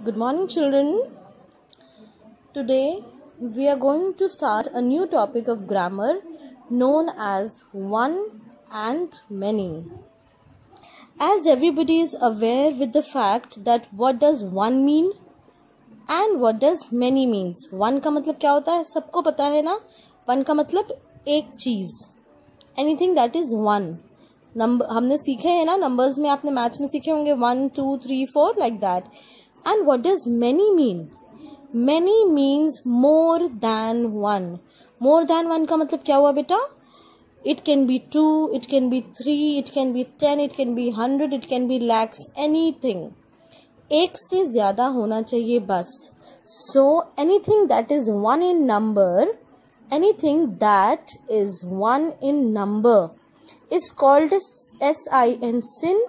Good morning, children. Today we are going to start a new topic of grammar known as one and many. As everybody is aware with the fact that what does one mean and what does many means. One का मतलब क्या होता है, सबको पता है ना. One का मतलब एक चीज, anything that is one. Number हमने सीखे हैं ना, नंबर्स में आपने मैथ्स में सीखे होंगे 1 2 3 4 like that. And what does many mean? Many means more than one. More than one का मतलब क्या हुआ बेटा? It can be 2, it can be 3, it can be 10, it can be 100, it can be lakhs, anything. एक से ज्यादा होना चाहिए बस. So anything that is one in number, anything that is one in number is called SIN, sin,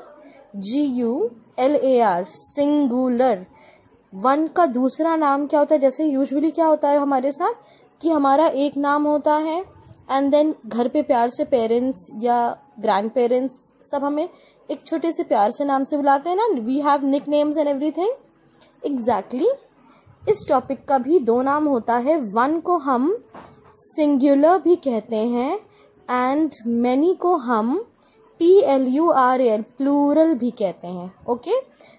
GULAR, singular. One का दूसरा नाम क्या होता है? जैसे यूजुअली क्या होता है हमारे साथ कि हमारा एक नाम होता है एंड देन घर पे प्यार से पेरेंट्स या ग्रैंड पेरेंट्स सब हमें एक छोटे से प्यार से नाम से बुलाते हैं ना. We have nick names and everything. Exactly इस टॉपिक का भी दो नाम होता है. वन को हम सिंगुलर भी कहते हैं एंड मैनी को हम PLURAL प्लूरल भी कहते हैं. Okay,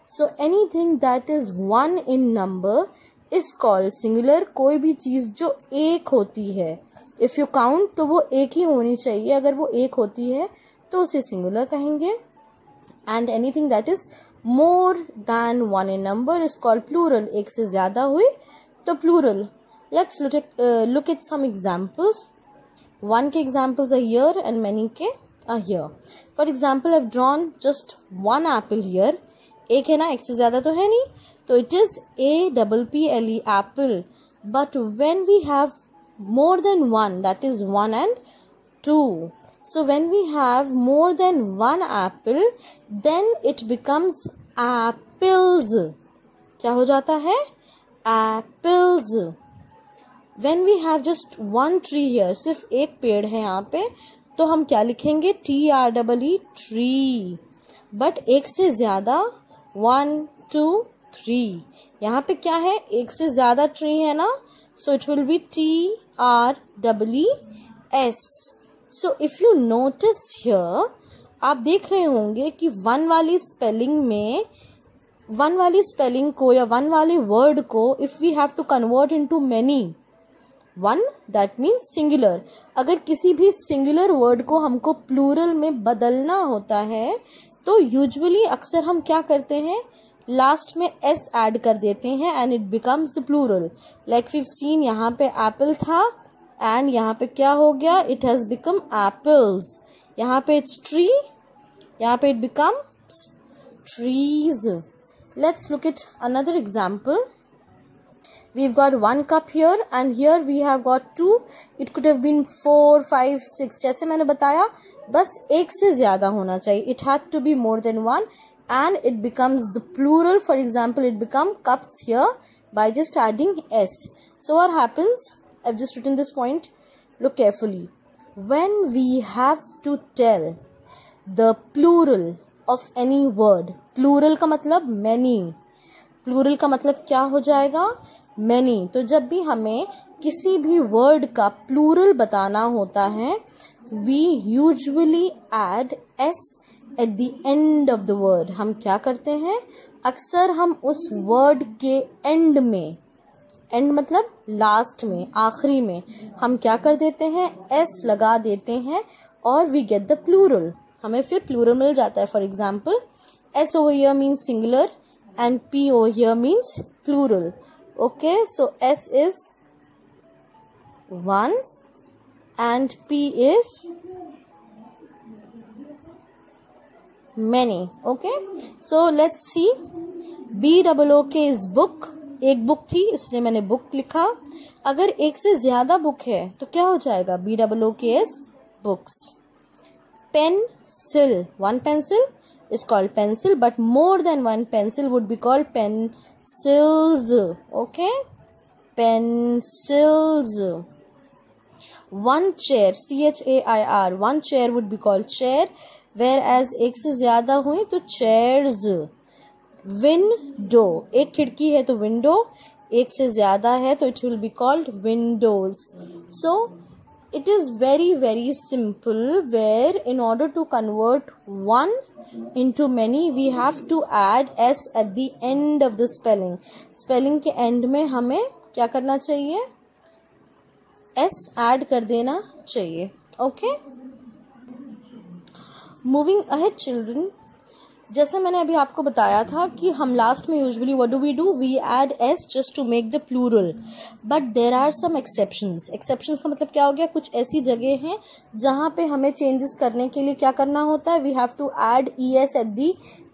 so anything that is one in number is called singular. कोई भी चीज जो एक होती है, इफ यू काउंट तो वो एक ही होनी चाहिए. अगर वो एक होती है तो उसे सिंगुलर कहेंगे. And anything that is more than one in number is called plural. एक से ज्यादा हुई तो plural. Let's look at some examples. One के examples are here and many के are here. For example, I've drawn just one apple here. एक है ना, एक से ज्यादा तो है नहीं, तो it is APPLE apple. But when we have more than one, that is 1 and 2. So when we have more than one apple, then it becomes apples. क्या हो जाता है? Apples. When we have just one tree here, सिर्फ एक पेड़ है यहाँ पे, तो हम क्या लिखेंगे? TREE, tree. बट एक से ज्यादा 1 2 3. यहाँ पे क्या है? एक से ज्यादा ट्री है ना, so it will B TREES. So if you notice here, आप देख रहे होंगे कि वन वाली स्पेलिंग को या वन वाले वर्ड को if we have to convert into many, one that means singular. अगर किसी भी सिंगुलर वर्ड को हमको प्लूरल में बदलना होता है तो यूजुअली अक्सर हम क्या करते हैं? लास्ट में एस ऐड कर देते हैं and it becomes the plural. Like we seen, यहाँ पे एप्पल था एंड यहाँ पे क्या हो गया? It has become apples. यहाँ पे इट्स ट्री, यहाँ पे it becomes trees. Let's look at another example. We've got one cup here and here we have got 2. It could have been 4 5 6. जैसे मैंने बताया, बस एक से ज्यादा होना चाहिए. It had to be more than one and it becomes the plural. For example, it become cups here by just adding S. So what happens? I've just written this point. Look carefully. When we have to tell the plural of any word, plural का मतलब many. Plural का मतलब क्या हो जाएगा? Many. तो जब भी हमें किसी भी वर्ड का प्लूरल बताना होता है, we usually add S at the end of the word. हम क्या करते हैं? अक्सर हम उस वर्ड के एंड में, एंड मतलब लास्ट में, आखिरी में, हम क्या कर देते हैं? एस लगा देते हैं और वी गेट द प्लूरल. हमें फिर प्लूरल मिल जाता है. For example, S over here means singular and P over here means plural. Okay, so S is 1 and P is many. Okay, so let's see. BOOK is book. एक book थी इसलिए मैंने book लिखा. अगर एक से ज्यादा बुक है तो क्या हो जाएगा? BOOK is books. Pencil, one pencil is called pencil, but more than one pencil would be called pencils. Okay, pencils. One chair, CHAIR, one chair would be called chair, whereas एक से ज्यादा हुई तो chairs. विंडो, एक खिड़की है तो window, एक से ज्यादा है तो it will be called Windows. So it is very very simple, where in order to convert one into many we have to add s at the end of the spelling के end में हमें क्या करना चाहिए, s add कर देना चाहिए. okay, moving ahead children, जैसे मैंने अभी आपको बताया था कि हम लास्ट में usually what do we add S just to make the plural, but there are some exceptions. Exceptions का मतलब क्या हो गया, कुछ ऐसी जगह हैं जहां पे हमें चेंजेस करने के लिए क्या करना होता है, we have to add E S at the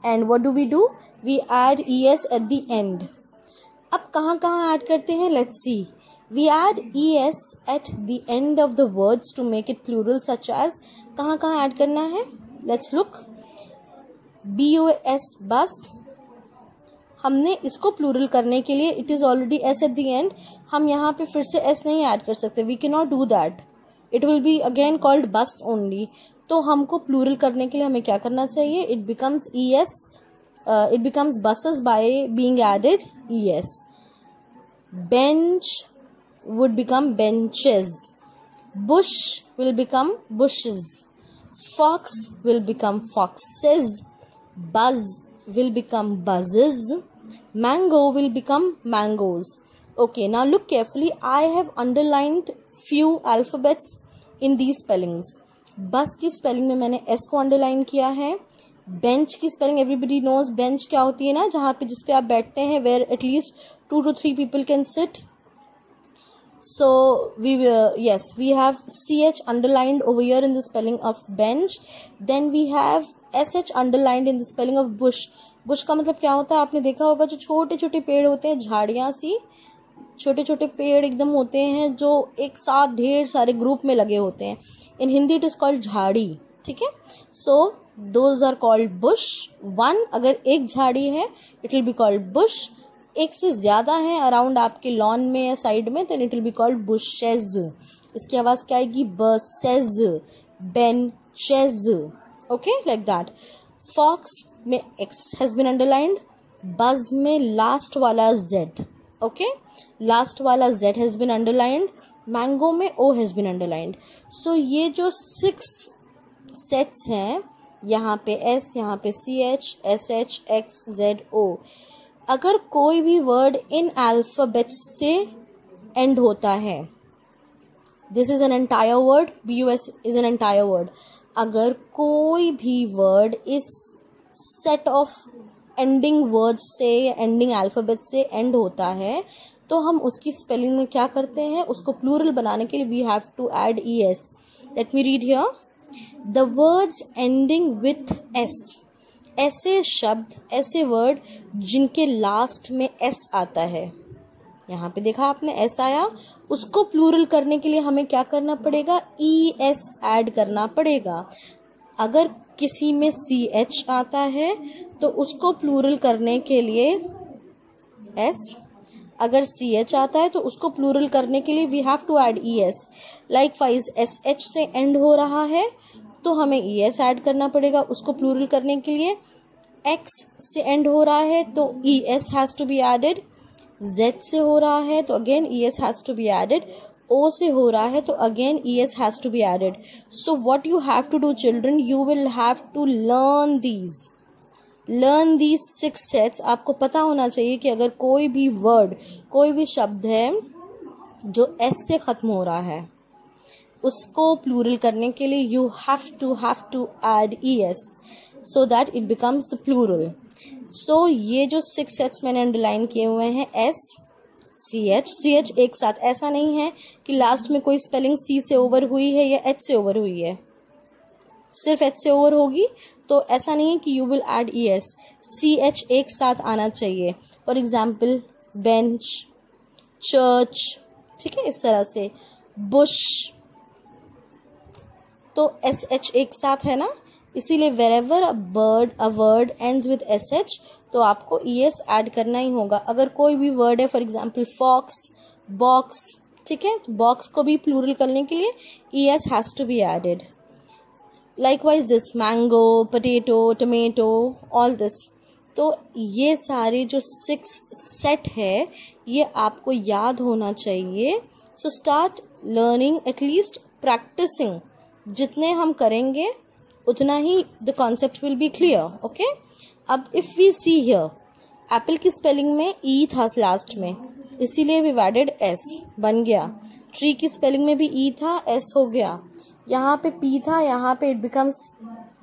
end. What do we add E S at the end. अब कहाँ ऐड करते हैं, let's see. We add E S at the end of the words to make it plural, such as. कहाँ ऐड करना है, let's look. BUS बस, हमने इसको प्लूरल करने के लिए it is already S eight the and, हम यहाँ पे फिर से S नहीं ऐड कर सकते, we can not do that, it will be again called bus only. तो हमको प्लूरल करने के लिए हमें क्या करना चाहिए, it becomes ES, it becomes buses by being added ES. Bench would become benches, bush will become bushes, fox will become foxes, buzz will become buzzes, mango will become mangoes. Okay, now look carefully. I have underlined few alphabets in these spellings. बस की spelling में मैंने S को underline किया है. Bench की spelling everybody knows, bench क्या होती है ना, जहाँ पे जिसपे आप बैठते हैं, where at least 2 to 3 people can sit. So we we have CH underlined over here in the spelling of bench. Then we have SH underlined in the spelling of bush. bush का मतलब क्या होता है, आपने देखा होगा जो छोटे छोटे पेड़ होते हैं, झाड़ियाँ सी, छोटे छोटे पेड़ एकदम होते हैं जो एक साथ ढेर सारे ग्रुप में लगे होते हैं. In Hindi it is called jhadi. ठीक है, so those are called bush. One, अगर एक झाड़ी है it will be called bush. एक से ज्यादा है अराउंड आपके लॉन में या साइड में, तो it will be called bushes. इसकी आवाज क्या आएगी, buses, benches. Okay, like that. Fox में X has been underlined, buzz में लास्ट वाला Z. ओके, लास्ट वाला Z has been underlined, mango में O has been underlined. So ये जो 6 सेट्स हैं, यहाँ पे S, यहाँ पे CH, SH, X, Z, O, अगर कोई भी वर्ड इन अल्फाबेट्स से एंड होता है, this is an entire word, BUS is an entire word. अगर कोई भी वर्ड इस सेट ऑफ एंडिंग वर्ड्स से या एंडिंग अल्फाबेट से एंड होता है, तो हम उसकी स्पेलिंग में क्या करते हैं, उसको प्लूरल बनाने के लिए we have to add ES. Let me read here. The words ending with S, ऐसे शब्द, ऐसे वर्ड जिनके लास्ट में S आता है, यहाँ पे देखा आपने S आया, उसको प्लूरल करने के लिए हमें क्या करना पड़ेगा, ES ऐड करना पड़ेगा. अगर किसी में CH आता है तो उसको प्लूरल करने के लिए S, अगर CH आता है तो उसको प्लूरल करने के लिए we have to add ES. Likewise SH से एंड हो रहा है तो हमें ES ऐड करना पड़ेगा उसको प्लूरल करने के लिए. X से एंड हो रहा है तो ES has to be added. Z से हो रहा है तो again ES has to be added. O से हो रहा है तो again ES has to be added. So what you have to do children, you will have to learn these 6 sets. आपको पता होना चाहिए कि अगर कोई भी वर्ड, कोई भी शब्द है जो S से खत्म हो रहा है, उसको प्लूरल करने के लिए you have to add ES so that it becomes the plural. So ये जो 6 सेट्स मैंने अंडरलाइन किए हुए हैं, S, CH एक साथ, ऐसा नहीं है कि लास्ट में कोई स्पेलिंग C से ओवर हुई है या H से ओवर हुई है, सिर्फ H से ओवर होगी तो ऐसा नहीं है कि you will add ES. CH एक साथ आना चाहिए. फॉर एग्जाम्पल बेंच, चर्च, ठीक है, इस तरह से. बुश तो SH एक साथ है ना, इसीलिए wherever a word ends with SH तो आपको ES ऐड करना ही होगा. अगर कोई भी वर्ड है, फॉर एग्जाम्पल फॉक्स, बॉक्स, ठीक है, बॉक्स को भी प्लूरल करने के लिए ES has to be added. Likewise this mango, potato, tomato, all this. तो तो ये सारे जो 6 सेट है ये आपको याद होना चाहिए. So start learning, at least practicing. जितने हम करेंगे उतना ही the concept will be clear. Okay, अब if we see here, apple की स्पेलिंग में ई था लास्ट में, इसीलिए वी एडेड एस, बन गया. ट्री की स्पेलिंग में भी ई था, एस हो गया. यहाँ पे पी था, यहाँ पे इट बिकम्स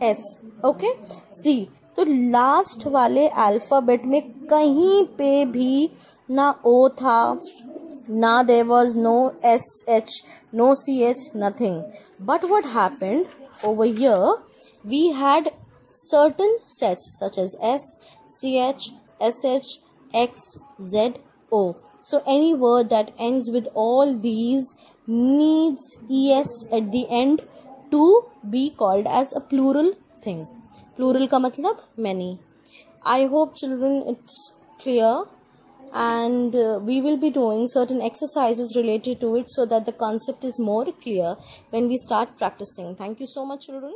एस. ओके, सी. तो लास्ट वाले अल्फाबेट में कहीं पे भी ना ओ था, ना there was no sh, no ch, nothing. But what happened over here, we had certain sets such as s, ch, sh, x, z, o. So any word that ends with all these needs es at the end to be called as a plural thing. Plural का मतलब many. I hope children it's clear. And we will be doing certain exercises related to it so that the concept is more clear when we start practicing. Thank you so much, children.